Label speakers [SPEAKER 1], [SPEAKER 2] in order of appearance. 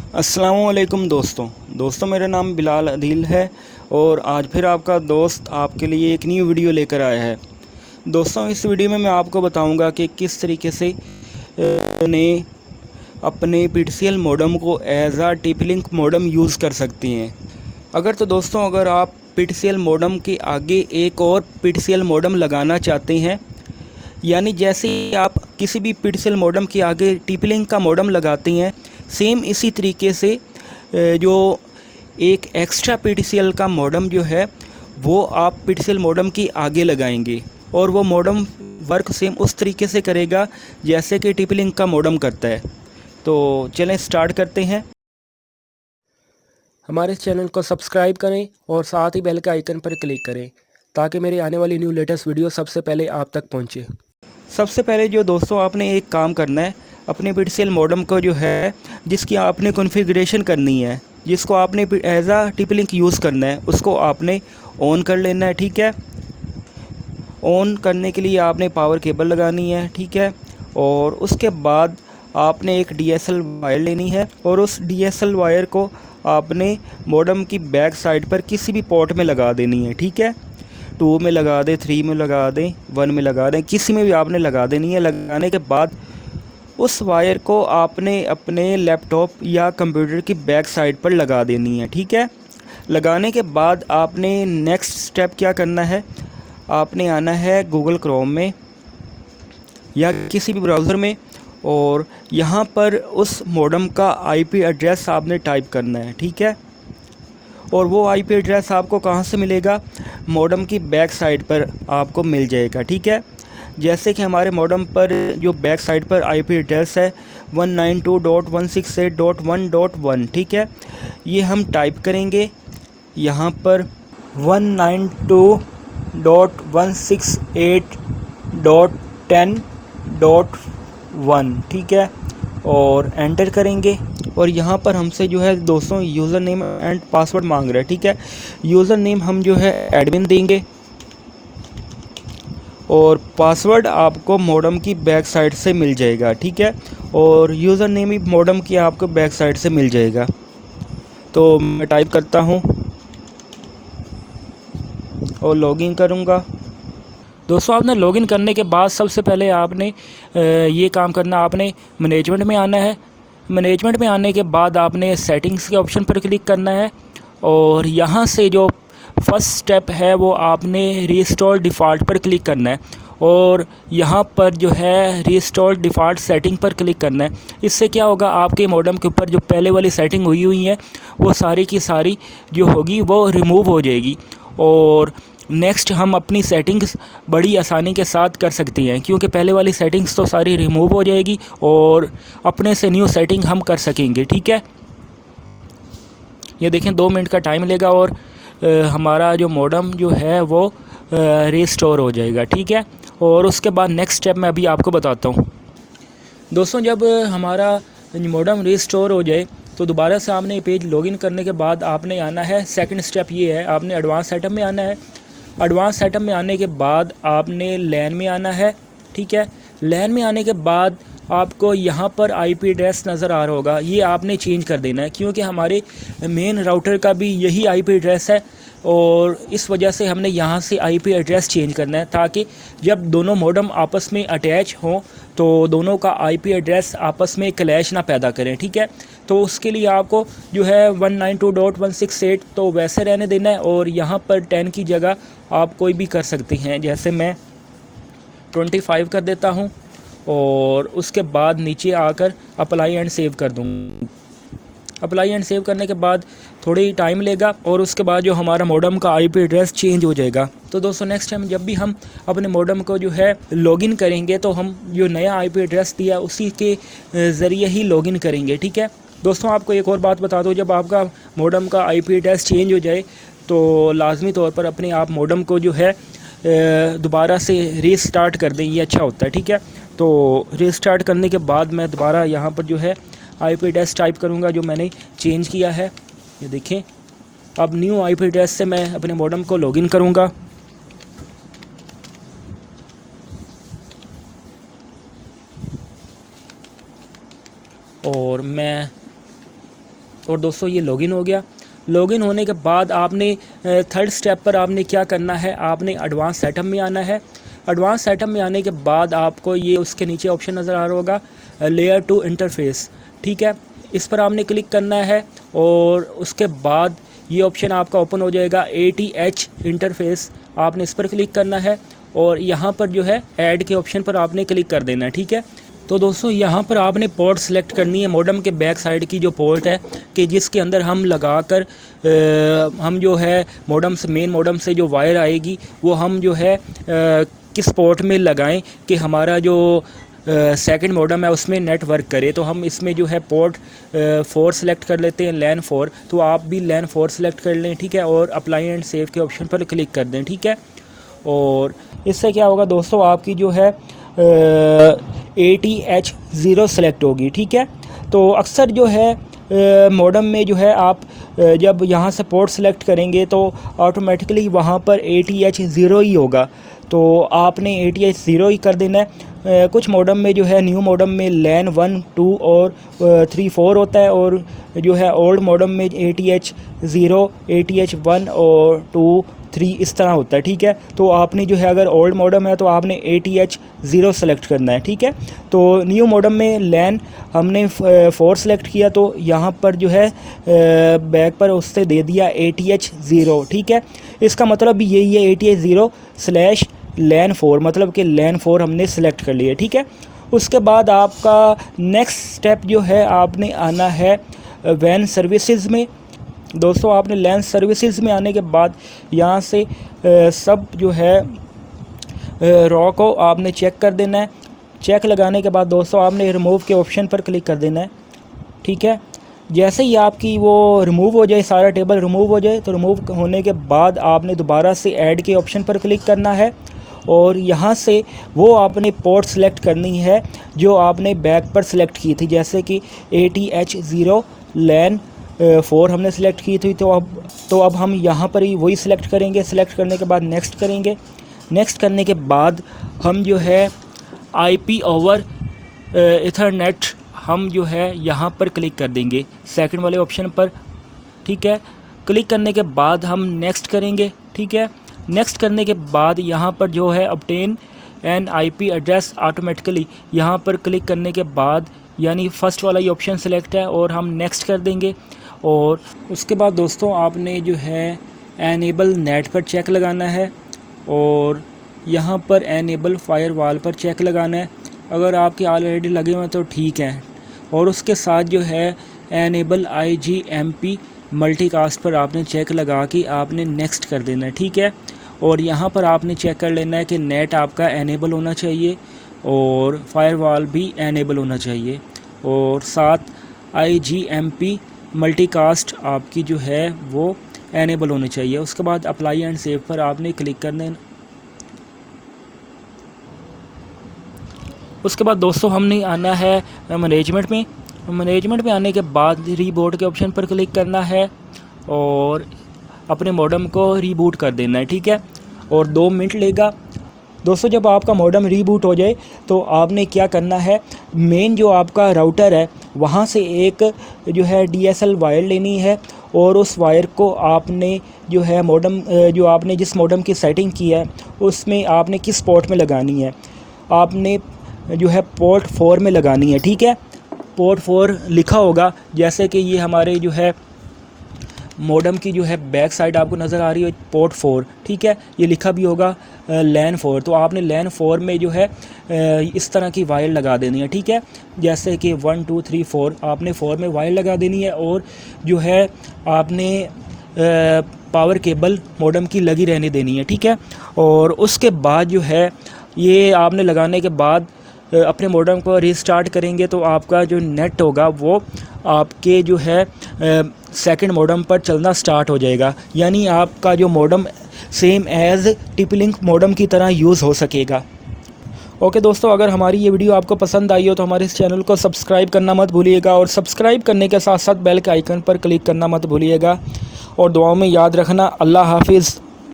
[SPEAKER 1] अस्सलामुअलैकुम दोस्तों मेरा नाम बिलाल अदील है और आज फिर आपका दोस्त आपके लिए एक न्यू वीडियो लेकर आया है। दोस्तों इस वीडियो में मैं आपको बताऊंगा कि किस तरीके से ने अपने पीटीसीएल मॉडेम को एज आ टीपी-लिंक मॉडेम यूज़ कर सकती हैं। अगर आप पीटीसीएल मॉडेम के आगे एक और पीटीसीएल मॉडेम लगाना चाहते हैं, यानी जैसे आप किसी भी पीटीसीएल मॉडेम के आगे टीपी-लिंक का मॉडेम लगाते हैं, सेम इसी तरीके से जो एक एक्स्ट्रा पीटीसीएल का मॉडेम जो है वो आप पीटीसीएल मॉडेम के आगे लगाएंगे और वो मॉडेम वर्क सेम उस तरीके से करेगा जैसे कि टीपी-लिंक का मॉडेम करता है। तो चलें स्टार्ट करते हैं।
[SPEAKER 2] हमारे चैनल को सब्सक्राइब करें और साथ ही बेल के आइकन पर क्लिक करें ताकि मेरी आने वाली न्यू लेटेस्ट वीडियो सबसे पहले आप तक पहुंचे।
[SPEAKER 1] सबसे पहले जो दोस्तों आपने एक काम करना है, अपने पीटीसीएल मॉडेम को जो है जिसकी आपने कॉन्फ़िगरेशन करनी है, जिसको आपने एज आ टीपी-लिंक यूज़ करना है, उसको आपने ऑन कर लेना है। ठीक है, ऑन करने के लिए आपने पावर केबल लगानी है। ठीक है, और उसके बाद आपने एक डीएसएल वायर लेनी है और उस डीएसएल वायर को आपने मॉडेम की बैक साइड पर किसी भी पोर्ट में लगा देनी है। ठीक है, 2 में लगा दें, 3 में लगा दें, 1 में लगा दें, किसी में भी आपने लगा देनी है। लगाने के बाद उस वायर को आपने अपने लैपटॉप या कंप्यूटर की बैक साइड पर लगा देनी है। ठीक है, लगाने के बाद आपने नेक्स्ट स्टेप क्या करना है, आपने आना है गूगल क्रोम में या किसी भी ब्राउज़र में और यहाँ पर उस मॉडेम का आईपी एड्रेस आपने टाइप करना है। ठीक है, और वो आईपी एड्रेस आपको कहाँ से मिलेगा, मॉडेम की बैक साइड पर आपको मिल जाएगा। ठीक है, जैसे कि हमारे मॉडेम पर जो बैक साइड पर आईपी एड्रेस है 192.168.1.1। ठीक है, ये हम टाइप करेंगे यहाँ पर 192.168.10.1। ठीक है, और एंटर करेंगे और यहाँ पर हमसे जो है दोस्तों यूज़र नेम एंड पासवर्ड मांग रहा है। ठीक है, यूज़र नेम हम जो है एडमिन देंगे और पासवर्ड आपको मॉडेम की बैक साइड से मिल जाएगा। ठीक है, और यूज़र नेम भी मॉडेम की आपको बैक साइड से मिल जाएगा। तो मैं टाइप करता हूँ और लॉगिन करूँगा।
[SPEAKER 2] दोस्तों आपने लॉगिन करने के बाद सबसे पहले आपने ये काम करना, आपने मैनेजमेंट में आना है। मैनेजमेंट में आने के बाद आपने सेटिंग्स के ऑप्शन पर क्लिक करना है और यहाँ से जो फर्स्ट स्टेप है वो आपने रीस्टोर डिफ़ॉल्ट पर क्लिक करना है और यहाँ पर जो है रीस्टोर डिफ़ॉल्ट सेटिंग पर क्लिक करना है। इससे क्या होगा, आपके मॉडेम के ऊपर जो पहले वाली सेटिंग हुई है वो सारी की सारी जो होगी वो रिमूव हो जाएगी और नेक्स्ट हम अपनी सेटिंग्स बड़ी आसानी के साथ कर सकते हैं क्योंकि पहले वाली सेटिंग्स तो सारी रिमूव हो जाएगी और अपने से न्यू सेटिंग हम कर सकेंगे। ठीक है, ये देखें 2 मिनट का टाइम लेगा और हमारा जो मॉडेम जो है वो रीस्टोर हो जाएगा। ठीक है, और उसके बाद नेक्स्ट स्टेप मैं अभी आपको बताता हूँ। दोस्तों जब हमारा मॉडेम रीस्टोर हो जाए तो दोबारा से आपने पेज लॉगिन करने के बाद आपने आना है, सेकंड स्टेप ये है, आपने एडवांस सेटअप में आना है। एडवांस सेटअप में आने के बाद आपने लैन में आना है। ठीक है, लैन में आने के बाद आपको यहाँ पर आईपी एड्रेस नज़र आ रहा होगा, ये आपने चेंज कर देना है क्योंकि हमारे मेन राउटर का भी यही आईपी एड्रेस है और इस वजह से हमने यहाँ से आईपी एड्रेस चेंज करना है ताकि जब दोनों मॉडेम आपस में अटैच हों तो दोनों का आईपी एड्रेस आपस में क्लैश ना पैदा करें। ठीक है, तो उसके लिए आपको जो है 192.168 तो वैसे रहने देना है और यहाँ पर 10 की जगह आप कोई भी कर सकते हैं, जैसे मैं 25 कर देता हूँ और उसके बाद नीचे आकर अप्लाई एंड सेव कर दूँगा। अप्लाई एंड सेव करने के बाद थोड़ी ही टाइम लेगा और उसके बाद जो हमारा मॉडेम का आईपी एड्रेस चेंज हो जाएगा। तो दोस्तों नेक्स्ट टाइम जब भी हम अपने मॉडेम को जो है लॉगिन करेंगे तो हम जो नया आईपी एड्रेस दिया उसी के ज़रिए ही लॉगिन करेंगे। ठीक है, दोस्तों आपको एक और बात बता दूं, जब आपका मॉडेम का आईपी एड्रेस चेंज हो जाए तो लाजमी तौर पर अपने आप मॉडेम को जो है दोबारा से रीस्टार्ट कर दें, ये अच्छा होता है। ठीक है, तो रीस्टार्ट करने के बाद मैं दोबारा यहाँ पर जो है आईपी एड्रेस टाइप करूँगा जो मैंने चेंज किया है। ये देखें, अब न्यू आईपी एड्रेस से मैं अपने मॉडेम को लॉगिन करूँगा और मैं और दोस्तों ये लॉगिन हो गया। लॉगिन होने के बाद आपने थर्ड स्टेप पर आपने क्या करना है, आपने एडवांस सेटअप में आना है। एडवांस सेटअप में आने के बाद आपको ये उसके नीचे ऑप्शन नज़र आ रहा होगा लेयर 2 इंटरफेस, ठीक है, इस पर आपने क्लिक करना है और उसके बाद ये ऑप्शन आपका ओपन हो जाएगा ATH इंटरफेस, आपने इस पर क्लिक करना है और यहाँ पर जो है ऐड के ऑप्शन पर आपने क्लिक कर देना है, ठीक है। तो दोस्तों यहाँ पर आपने पोर्ट सेलेक्ट करनी है, मॉडेम के बैक साइड की जो पोर्ट है कि जिसके अंदर हम लगा कर हम जो है मॉडेम से, मेन मॉडेम से जो वायर आएगी वो हम जो है किस पोर्ट में लगाएं कि हमारा जो सेकंड मॉडेम है उसमें नेट वर्क करे। तो हम इसमें जो है पोर्ट 4 सेलेक्ट कर लेते हैं, LAN 4, तो आप भी LAN 4 सेलेक्ट कर लें, ठीक है, और अप्लाई एंड सेव के ऑप्शन पर क्लिक कर दें, ठीक है। और इससे क्या होगा दोस्तों, आपकी जो है ATH 0 सेलेक्ट होगी, ठीक है। तो अक्सर जो है मॉडेम में जो है आप जब यहाँ से पोर्ट सेलेक्ट करेंगे तो ऑटोमेटिकली वहाँ पर ATH 0 ही होगा, तो आपने ATH 0 ही कर देना है। कुछ मॉडेम में जो है न्यू मॉडेम में LAN 1, 2 और 3, 4 होता है, और जो है ओल्ड मॉडेम में ATH 0, ATH 1 और 2, 3 इस तरह होता है, ठीक है। तो आपने जो है अगर ओल्ड मॉडेम है तो आपने ATH 0 सेलेक्ट करना है, ठीक है। तो न्यू मॉडेम में LAN हमने 4 सेलेक्ट किया तो यहाँ पर जो है बैक पर उससे दे दिया ATH 0, ठीक है। इसका मतलब भी यही है ATH 0/LAN 4, मतलब कि LAN 4 हमने सेलेक्ट कर लिया, ठीक है। उसके बाद आपका नेक्स्ट स्टेप जो है आपने आना है WAN सर्विसेज में। दोस्तों आपने LAN सर्विसेज में आने के बाद यहाँ से सब जो है रॉ को आपने चेक कर देना है। चेक लगाने के बाद दोस्तों आपने रिमूव के ऑप्शन पर क्लिक कर देना है, ठीक है। जैसे ही आपकी वो रिमूव हो जाए, सारा टेबल रिमूव हो जाए, तो रिमूव होने के बाद आपने दोबारा से ऐड के ऑप्शन पर क्लिक करना है और यहाँ से वो आपने पोर्ट सेलेक्ट करनी है जो आपने बैक पर सेलेक्ट की थी, जैसे कि ATH 0 LAN 4 हमने सेलेक्ट की थी। तो अब हम यहाँ पर ही वही सिलेक्ट करेंगे। सिलेक्ट करने के बाद नेक्स्ट करेंगे। नेक्स्ट करने के बाद हम जो है IP ओवर इथरनेट हम जो है यहाँ पर क्लिक कर देंगे, सेकंड वाले ऑप्शन पर, ठीक है। क्लिक करने के बाद हम नेक्स्ट करेंगे, ठीक है। नेक्स्ट करने के बाद यहाँ पर जो है obtain an IP address automatically, यहाँ पर क्लिक करने के बाद यानी फर्स्ट वाला ये ऑप्शन सेलेक्ट है और हम नेक्स्ट कर देंगे। और उसके बाद दोस्तों आपने जो है एनेबल नेट पर चेक लगाना है और यहाँ पर एनेबल फायरवॉल पर चेक लगाना है। अगर आपके ऑलरेडी लगे हुए हैं तो ठीक है, और उसके साथ जो है एनेबल IGMP मल्टीकास्ट पर आपने चेक लगा के आपने नेक्स्ट कर देना है, ठीक है। और यहाँ पर आपने चेक कर लेना है कि नेट आपका एनेबल होना चाहिए और फायरवॉल भी एनेबल होना चाहिए, और साथ IGMP मल्टीकास्ट आपकी जो है वो एनेबल होनी चाहिए। उसके बाद अप्लाई एंड सेव पर आपने क्लिक कर देना। उसके बाद दोस्तों हमने आना है मैनेजमेंट में। मैनेजमेंट में आने के बाद रीबूट के ऑप्शन पर क्लिक करना है और अपने मॉडेम को रीबूट कर देना है, ठीक है। और 2 मिनट लेगा। दोस्तों जब आपका मॉडेम रीबूट हो जाए तो आपने क्या करना है, मेन जो आपका राउटर है वहाँ से एक जो है DSL वायर लेनी है और उस वायर को आपने जो है मॉडेम जो आपने जिस मॉडेम की सेटिंग की है उसमें आपने किस पोर्ट में लगानी है, आपने जो है पोर्ट 4 में लगानी है, ठीक है। पोर्ट 4 लिखा होगा, जैसे कि ये हमारे जो है मॉडेम की जो है बैक साइड आपको नज़र आ रही है पोर्ट 4, ठीक है। ये लिखा भी होगा LAN 4, तो आपने LAN 4 में जो है इस तरह की वायर लगा देनी है, ठीक है। जैसे कि 1 2 3 4 आपने 4 में वायर लगा देनी है और जो है आपने पावर केबल मॉडेम की लगी रहने देनी है, ठीक है। और उसके बाद जो है ये आपने लगाने के बाद अपने मॉडेम को रीस्टार्ट करेंगे तो आपका जो नेट होगा वो आपके जो है सेकंड मॉडेम पर चलना स्टार्ट हो जाएगा, यानी आपका जो modem same as TP-Link modem की तरह यूज़ हो सकेगा। ओके दोस्तों, अगर हमारी ये वीडियो आपको पसंद आई हो तो हमारे इस चैनल को सब्सक्राइब करना मत भूलिएगा और सब्सक्राइब करने के साथ साथ बेल के आइकन पर क्लिक करना मत भूलिएगा और दुआओं में याद रखना। अल्लाह हाफिज़।